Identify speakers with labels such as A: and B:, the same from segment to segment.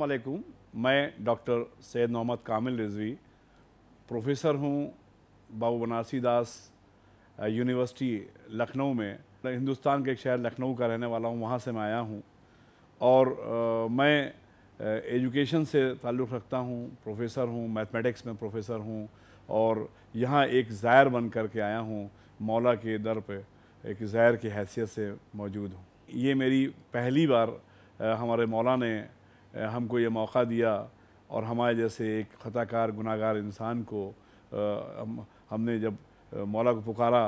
A: علیکم، میں ڈاکٹر سید محمد کامل رضوی پروفیسر ہوں بابو بنارسی داس یونیورسٹی لکھنؤ میں۔ ہندوستان کے ایک شہر لکھنؤ کا رہنے والا ہوں، وہاں سے میں آیا ہوں اور میں ایجوکیشن سے تعلق رکھتا ہوں، پروفیسر ہوں، میتھمیٹکس میں پروفیسر ہوں اور یہاں ایک زائر بن کر کے آیا ہوں، مولا کے در پہ ایک زائر کی حیثیت سے موجود ہوں۔ یہ میری پہلی بار ہمارے مولا نے ہم کو یہ موقع دیا اور ہمارے جیسے ایک خطا کار گناہ گار انسان کو ہم نے جب مولا کو پکارا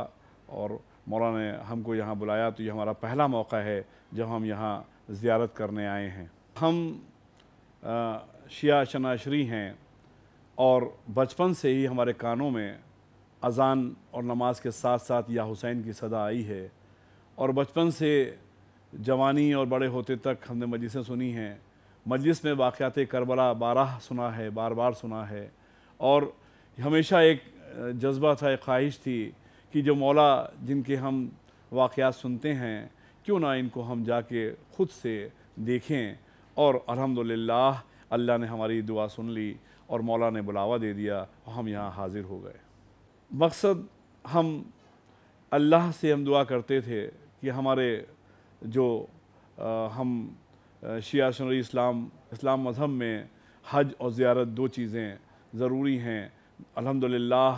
A: اور مولا نے ہم کو یہاں بلایا تو یہ ہمارا پہلا موقع ہے جب ہم یہاں زیارت کرنے آئے ہیں۔ ہم شیعہ شناشری ہیں اور بچپن سے ہی ہمارے کانوں میں اذان اور نماز کے ساتھ ساتھ یا حسین کی صدا آئی ہے اور بچپن سے جوانی اور بڑے ہوتے تک ہم نے مجلسیں سنی ہیں۔ مجلس میں واقعات کربلا بارہ سنا ہے، بار بار سنا ہے اور ہمیشہ ایک جذبہ تھا، ایک خواہش تھی کہ جو مولا جن کے ہم واقعات سنتے ہیں کیوں نہ ان کو ہم جا کے خود سے دیکھیں، اور الحمدللہ اللہ نے ہماری دعا سن لی اور مولا نے بلاوا دے دیا اور ہم یہاں حاضر ہو گئے۔ مقصد ہم اللہ سے ہم دعا کرتے تھے کہ ہمارے جو ہم شیعہ شنری اسلام مذہب میں حج اور زیارت دو چیزیں ضروری ہیں۔ الحمدللہ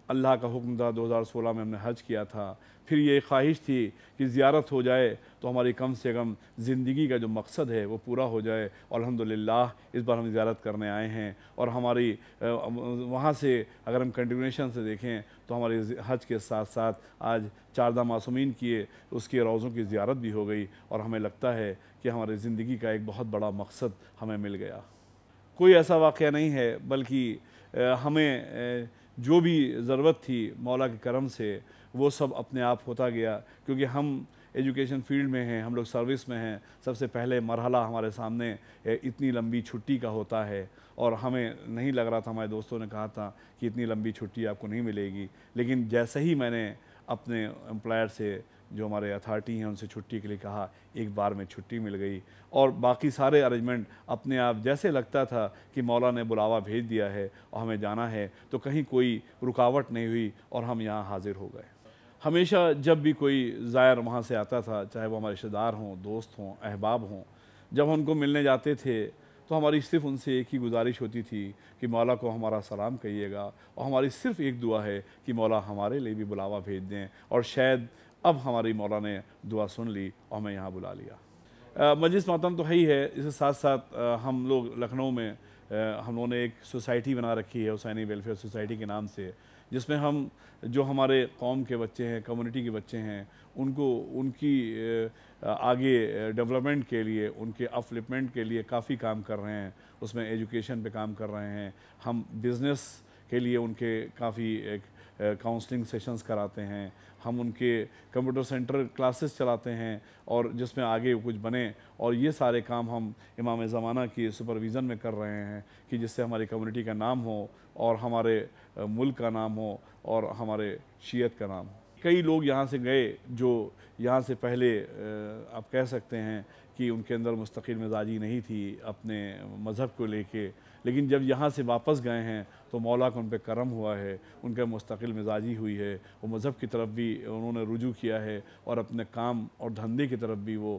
A: اللہ کا حکم تھا، 2016 میں ہم نے حج کیا تھا، پھر یہ خواہش تھی کہ زیارت ہو جائے تو ہماری کم سے کم زندگی کا جو مقصد ہے وہ پورا ہو جائے، اور الحمدللہ اس بار ہم زیارت کرنے آئے ہیں اور ہماری وہاں سے اگر ہم کنٹینیوشن سے دیکھیں تو ہماری حج کے ساتھ ساتھ آج 14 معصومین کیے اس کے روضوں کی زیارت بھی ہو گئی اور ہمیں لگتا ہے کہ ہماری زندگی کا ایک بہت بڑا مقصد ہمیں مل گیا۔ کوئی ایسا واقعہ نہیں ہے بلکہ ہمیں جو بھی ضرورت تھی مولا کے کرم سے وہ سب اپنے آپ ہوتا گیا، کیونکہ ہم ایجوکیشن فیلڈ میں ہیں، ہم لوگ سروس میں ہیں۔ سب سے پہلے مرحلہ ہمارے سامنے اتنی لمبی چھٹی کا ہوتا ہے اور ہمیں نہیں لگ رہا تھا، ہمارے دوستوں نے کہا تھا کہ اتنی لمبی چھٹی آپ کو نہیں ملے گی، لیکن جیسے ہی میں نے اپنے امپلائر سے جو ہمارے اتھارٹی ہیں ان سے چھٹی کے لیے کہا، ایک بار میں چھٹی مل گئی اور باقی سارے ارینجمنٹ اپنے آپ جیسے لگتا تھا کہ مولا نے بلاوا بھیج دیا ہے اور ہمیں جانا ہے، تو کہیں کوئی رکاوٹ نہیں ہوئی اور ہم یہاں حاضر ہو گئے۔ ہمیشہ جب بھی کوئی زائر وہاں سے آتا تھا، چاہے وہ ہمارے رشتہ دار ہوں، دوست ہوں، احباب ہوں، جب ہم ان کو ملنے جاتے تھے تو ہماری صرف ان سے ایک ہی گزارش ہوتی تھی کہ مولا کو ہمارا سلام کہیے گا، اور ہماری صرف ایک دعا ہے کہ مولا ہمارے لیے بھی بلاوا بھیج دیں، اور شاید اب ہماری مولا نے دعا سن لی اور ہمیں یہاں بلا لیا۔ مجلس ماتم تو ہے ہی ہے، اس کے ساتھ ساتھ ہم لوگ لکھنؤ میں ہم لوگوں نے ایک سوسائٹی بنا رکھی ہے حسینی ویلفیئر سوسائٹی کے نام سے، جس میں ہم جو ہمارے قوم کے بچے ہیں، کمیونٹی کے بچے ہیں، ان کو ان کی آگے ڈیولپمنٹ کے لیے، ان کے اپلپمنٹ کے لیے کافی کام کر رہے ہیں۔ اس میں ایجوکیشن پہ کام کر رہے ہیں، ہم بزنس کے لیے ان کے کافی کاؤنسلنگ سیشنز کراتے ہیں، ہم ان کے کمپیوٹر سینٹر کلاسز چلاتے ہیں اور جس میں آگے کچھ بنے، اور یہ سارے کام ہم امام زمانہ کی سپرویژن میں کر رہے ہیں کہ جس سے ہماری کمیونٹی کا نام ہو اور ہمارے ملک کا نام ہو اور ہمارے شیعت کا نام ہو۔ کئی لوگ یہاں سے گئے جو یہاں سے پہلے آپ کہہ سکتے ہیں کہ ان کے اندر مستقل مزاجی نہیں تھی اپنے مذہب کو لے کے، لیکن جب یہاں سے واپس گئے ہیں تو مولا کا ان پہ کرم ہوا ہے، ان کا مستقل مزاجی ہوئی ہے، وہ مذہب کی طرف بھی انہوں نے رجوع کیا ہے اور اپنے کام اور دھندے کی طرف بھی وہ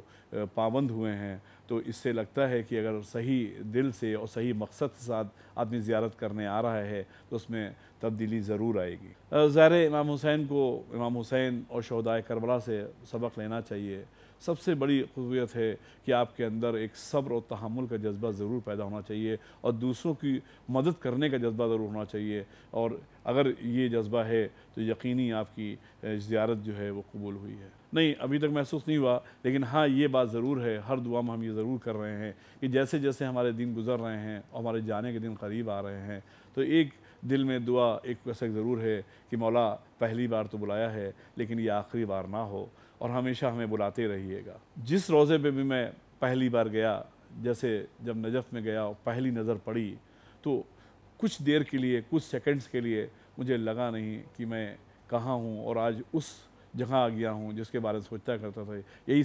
A: پابند ہوئے ہیں۔ تو اس سے لگتا ہے کہ اگر صحیح دل سے اور صحیح مقصد کے ساتھ آدمی زیارت کرنے آ رہا ہے تو اس میں تبدیلی ضرور آئے گی۔ ظاہر امام حسین کو، امام حسین اور شہدائے کربلا سے سبق لینا چاہیے۔ سب سے بڑی خصوصیت ہے کہ آپ کے اندر ایک صبر اور تحمل کا جذبہ ضرور پیدا ہونا چاہیے اور دوسروں کی مدد کرنے کا جذبہ ضرور ہونا چاہیے، اور اگر یہ جذبہ ہے تو یقینی آپ کی زیارت جو ہے وہ قبول ہوئی ہے۔ نہیں، ابھی تک محسوس نہیں ہوا، لیکن ہاں یہ بات ضرور ہے، ہر دعا میں ہم یہ ضرور کر رہے ہیں کہ جیسے جیسے ہمارے دن گزر رہے ہیں اور ہمارے جانے کے دن قریب آ رہے ہیں تو ایک دل میں دعا ایک ویسا ضرور ہے کہ مولا پہلی بار تو بلایا ہے لیکن یہ آخری بار نہ ہو اور ہمیشہ ہمیں بلاتے رہیے گا۔ جس روضے پہ بھی میں پہلی بار گیا، جیسے جب نجف میں گیا اور پہلی نظر پڑی تو کچھ دیر کے لیے، کچھ سیکنڈز کے لیے مجھے لگا نہیں کہ میں کہاں ہوں اور آج اس جہاں آ گیا ہوں جس کے بارے میں سوچتا کرتا تھا. یہی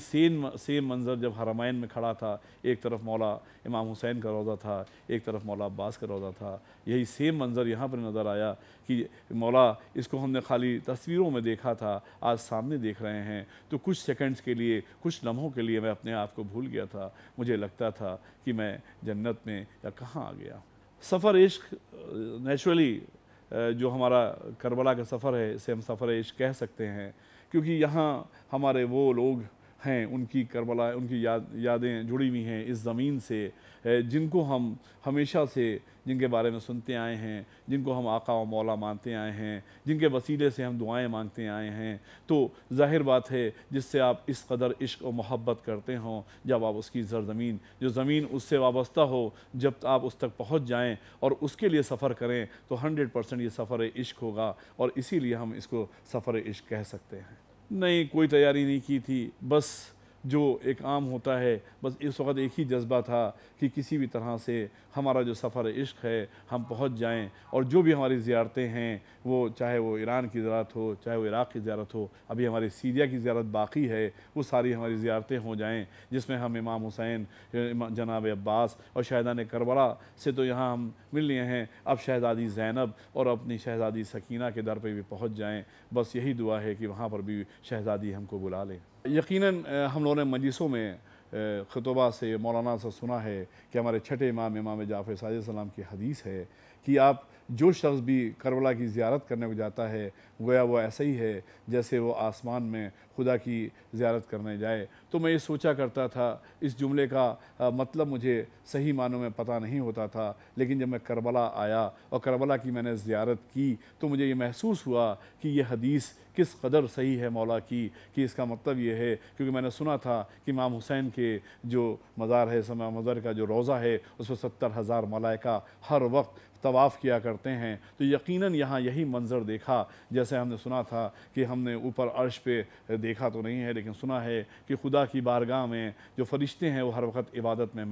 A: سیم منظر جب حرمین میں کھڑا تھا, ایک طرف مولا امام حسین کا روضہ تھا, ایک طرف مولا عباس کا روضہ تھا, یہی سیم منظر یہاں پر نظر آیا کہ مولا اس کو ہم نے خالی تصویروں میں دیکھا تھا, آج سامنے دیکھ رہے ہیں. تو کچھ سیکنڈز کے لیے, کچھ لمحوں کے لیے میں اپنے آپ کو بھول گیا تھا. مجھے لگتا تھا کہ میں جنت میں یا کہاں آ گیا. سفر عشق نیچرلی جو ہمارا کربلا کا سفر ہے, اسے ہم سفر عشق کہہ سکتے ہیں, کیونکہ یہاں ہمارے وہ لوگ ہیں, ان کی کربلا, ان کی یادیں جڑی ہوئی ہیں اس زمین سے, جن کو ہم ہمیشہ سے, جن کے بارے میں سنتے آئے ہیں, جن کو ہم آقا و مولا مانتے آئے ہیں, جن کے وسیلے سے ہم دعائیں مانگتے آئے ہیں. تو ظاہر بات ہے جس سے آپ اس قدر عشق و محبت کرتے ہوں, جب آپ اس کی سرزمین, جو زمین اس سے وابستہ ہو, جب آپ اس تک پہنچ جائیں اور اس کے لیے سفر کریں تو 100% یہ سفر عشق ہوگا, اور اسی لیے ہم اس کو سفر عشق کہہ سکتے ہیں. نہیں, کوئی تیاری نہیں کی تھی, بس جو ایک عام ہوتا ہے, بس اس وقت ایک ہی جذبہ تھا کہ کسی بھی طرح سے ہمارا جو سفر عشق ہے ہم پہنچ جائیں, اور جو بھی ہماری زیارتیں ہیں, وہ چاہے وہ ایران کی زیارت ہو, چاہے وہ عراق کی زیارت ہو, ابھی ہماری سیریا کی زیارت باقی ہے, وہ ساری ہماری زیارتیں ہو جائیں, جس میں ہم امام حسین, جناب عباس اور شہدان کربلا سے تو یہاں ہم مل لیے ہیں, اب شہزادی زینب اور اپنی شہزادی سکینہ کے در پہ بھی پہنچ جائیں. بس یہی دعا ہے کہ وہاں پر بھی شہزادی ہم کو بلا لیں. یقیناً ہم لوگوں نے مجلسوں میں خطبہ سے, مولانا سے سنا ہے کہ ہمارے چھٹے امام جعفر صادق علیہ السلام کی حدیث ہے کہ آپ جو شخص بھی کربلا کی زیارت کرنے کو جاتا ہے, گویا وہ ایسا ہی ہے جیسے وہ آسمان میں خدا کی زیارت کرنے جائے. تو میں یہ سوچا کرتا تھا, اس جملے کا مطلب مجھے صحیح معنوں میں پتہ نہیں ہوتا تھا, لیکن جب میں کربلا آیا اور کربلا کی میں نے زیارت کی تو مجھے یہ محسوس ہوا کہ یہ حدیث کس قدر صحیح ہے مولا کی, کہ اس کا مطلب یہ ہے, کیونکہ میں نے سنا تھا کہ امام حسین کے جو مزار ہے, مزار کا جو روضہ ہے, اس پر 70,000 ملائکہ ہر وقت طواف کیا کرتے ہیں. تو یقیناً یہاں یہی منظر دیکھا جیسے ہم نے سنا تھا کہ ہم نے اوپر عرش پہ دیکھا تو نہیں ہے, لیکن سنا ہے کہ خدا کی بارگاہ میں جو فرشتے ہیں وہ ہر وقت عبادت میں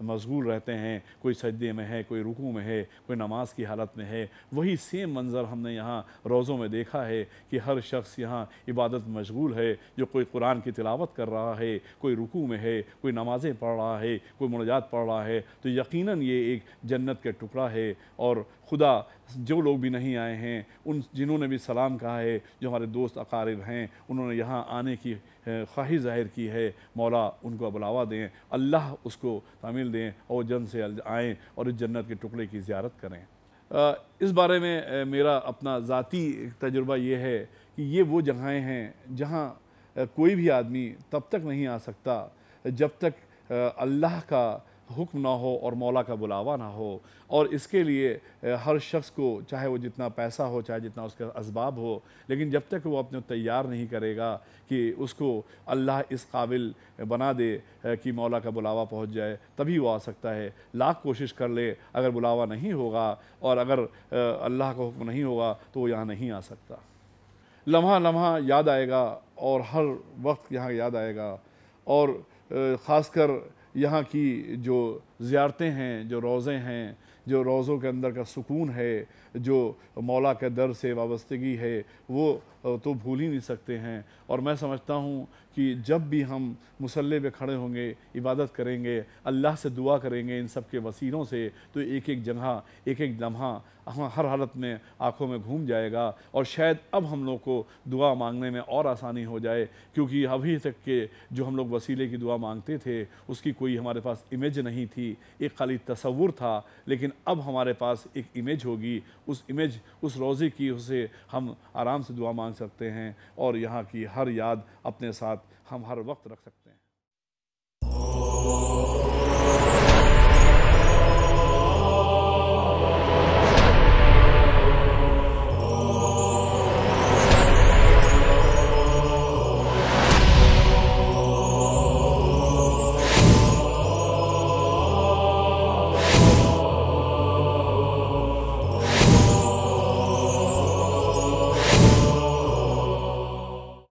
A: مشغول رہتے ہیں, کوئی سجدے میں ہے, کوئی رکوع میں ہے, کوئی نماز کی حالت میں ہے. وہی سیم منظر ہم نے یہاں روضوں میں دیکھا ہے کہ ہر شخص یہاں عبادت میں مشغول ہے, جو کوئی قرآن کی تلاوت کر رہا ہے, کوئی رکوع میں ہے, کوئی نمازیں پڑھ رہا ہے, کوئی مناجات پڑھ رہا ہے. تو یقیناً یہ ایک جنت کا ٹکڑا ہے, اور خدا جو لوگ بھی نہیں آئے ہیں, ان جنہوں نے بھی سلام کہا ہے, جو ہمارے دوست اقارب ہیں, انہوں نے یہاں آنے کی خواہش ظاہر کی ہے, مولا ان کو بلاوا دیں, اللہ اس کو تعمیل دیں, اور جن سے آئیں اور اس جنت کے ٹکڑے کی زیارت کریں. اس بارے میں میرا اپنا ذاتی تجربہ یہ ہے کہ یہ وہ جگہیں ہیں جہاں کوئی بھی آدمی تب تک نہیں آ سکتا جب تک اللہ کا حکم نہ ہو اور مولا کا بلاوا نہ ہو. اور اس کے لیے ہر شخص کو, چاہے وہ جتنا پیسہ ہو, چاہے جتنا اس کا اسباب ہو, لیکن جب تک وہ اپنے تیار نہیں کرے گا کہ اس کو اللہ اس قابل بنا دے کہ مولا کا بلاوا پہنچ جائے, تبھی وہ آ سکتا ہے. لاکھ کوشش کر لے, اگر بلاوا نہیں ہوگا اور اگر اللہ کا حکم نہیں ہوگا تو وہ یہاں نہیں آ سکتا. لمحہ لمحہ یاد آئے گا, اور ہر وقت یہاں یاد آئے گا, اور خاص کر یہاں کی جو زیارتیں ہیں, جو روضے ہیں, جو روضوں کے اندر کا سکون ہے, جو مولا کے در سے وابستگی ہے, وہ تو بھول ہی نہیں سکتے ہیں. اور میں سمجھتا ہوں کہ جب بھی ہم مصلی پہ کھڑے ہوں گے, عبادت کریں گے, اللہ سے دعا کریں گے ان سب کے وسیلوں سے, تو ایک ایک جگہ, ایک ایک لمحہ ہر حالت میں آنکھوں میں گھوم جائے گا. اور شاید اب ہم لوگ کو دعا مانگنے میں اور آسانی ہو جائے, کیونکہ ابھی تک کے جو ہم لوگ وسیلے کی دعا مانگتے تھے اس کی کوئی ہمارے پاس امیج نہیں تھی, ایک خالی تصور تھا. لیکن اب ہمارے پاس ایک امیج ہوگی, اس امیج, اس روضے کی, اسے ہم آرام سے دعا مانگ سکتے ہیں, اور یہاں کی ہر یاد اپنے ساتھ ہم ہر وقت رکھ سکتے ہیں.